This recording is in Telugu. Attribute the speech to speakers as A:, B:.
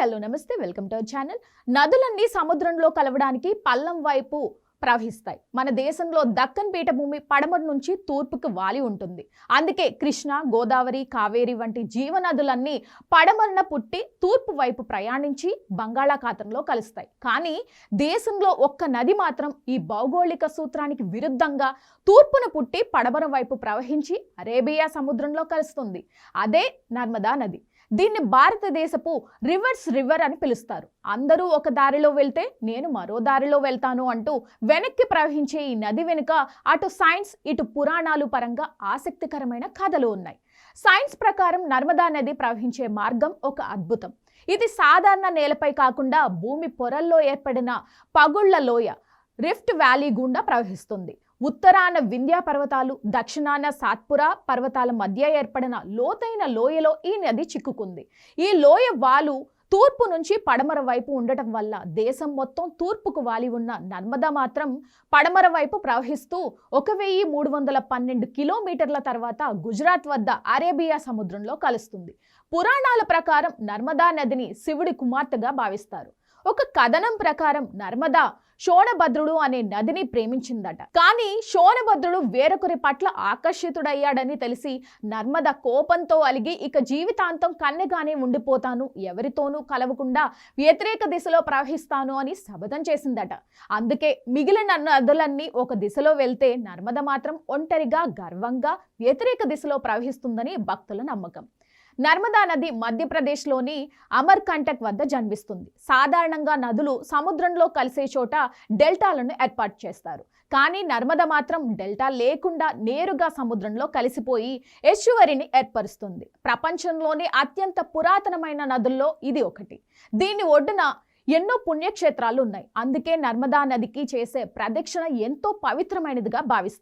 A: హలో నమస్తే వెల్కమ్ టు అవర్ ఛానల్. నదులన్నీ సముద్రంలో కలవడానికి పల్లం వైపు ప్రవహిస్తాయి. మన దేశంలో దక్కన్ పీఠభూమి పడమర నుంచి తూర్పుకు వాలి ఉంటుంది. అందుకే కృష్ణ, గోదావరి, కావేరి వంటి జీవనదులన్నీ పడమరన పుట్టి తూర్పు వైపు ప్రయాణించి బంగాళాఖాతంలో కలుస్తాయి. కానీ దేశంలో ఒక్క నది మాత్రం ఈ భౌగోళిక సూత్రానికి విరుద్ధంగా తూర్పున పుట్టి పడమర వైపు ప్రవహించి అరేబియా సముద్రంలో కలుస్తుంది. అదే నర్మదా నది. దీన్ని భారతదేశపు రివర్స్ రివర్ అని పిలుస్తారు. అందరూ ఒక దారిలో వెళ్తే నేను మరో దారిలో వెళ్తాను అంటూ వెనక్కి ప్రవహించే ఈ నది వెనుక అటు సైన్స్ ఇటు పురాణాలు పరంగా ఆసక్తికరమైన కథలు ఉన్నాయి. సైన్స్ ప్రకారం నర్మదా నది ప్రవహించే మార్గం ఒక అద్భుతం. ఇది సాధారణ నేలపై కాకుండా భూమి పొరల్లో ఏర్పడిన పగుళ్ల లోయ రిఫ్ట్ వ్యాలీ గుండా ప్రవహిస్తుంది. ఉత్తరాన వింధ్యా పర్వతాలు, దక్షిణాన సాత్పురా పర్వతాల మధ్య ఏర్పడిన లోతైన లోయలో ఈ నది చిక్కుకుంది. ఈ లోయ వాలు తూర్పు నుంచి పడమర వైపు ఉండటం వల్ల దేశం మొత్తం తూర్పుకు వాలి ఉన్న నర్మదా మాత్రం పడమర వైపు ప్రవహిస్తూ 1312 కిలోమీటర్ల తర్వాత గుజరాత్ వద్ద అరేబియా సముద్రంలో కలుస్తుంది. పురాణాల ప్రకారం నర్మదా నదిని శివుడి కుమార్తెగా భావిస్తారు. ఒక కథనం ప్రకారం నర్మదా శోణభద్రుడు అనే నదిని ప్రేమించిందట. కానీ శోణభద్రుడు వేరొకరి పట్ల ఆకర్షితుడయ్యాడని తెలిసి నర్మద కోపంతో అలిగి ఇక జీవితాంతం కన్నెగానే ఉండిపోతాను, ఎవరితోనూ కలవకుండా వ్యతిరేక దిశలో ప్రవహిస్తాను అని శపథం చేసిందట. అందుకే మిగిలిన నదులన్నీ ఒక దిశలో వెళ్తే నర్మద మాత్రం ఒంటరిగా గర్వంగా వ్యతిరేక దిశలో ప్రవహిస్తుందని భక్తుల నమ్మకం. నర్మదా నది మధ్యప్రదేశ్లోని అమర్కంటక్ వద్ద జన్మిస్తుంది. సాధారణంగా నదులు సముద్రంలో కలిసే చోట డెల్టాలను ఏర్పాటు చేస్తారు. కానీ నర్మద మాత్రం డెల్టా లేకుండా నేరుగా సముద్రంలో కలిసిపోయి ఎస్చువరిని ఏర్పరుస్తుంది. ప్రపంచంలోని అత్యంత పురాతనమైన నదుల్లో ఇది ఒకటి. దీని ఒడ్డున ఎన్నో పుణ్యక్షేత్రాలు ఉన్నాయి. అందుకే నర్మదా నదికి చేసే ప్రదక్షిణ ఎంతో పవిత్రమైనదిగా భావిస్తారు.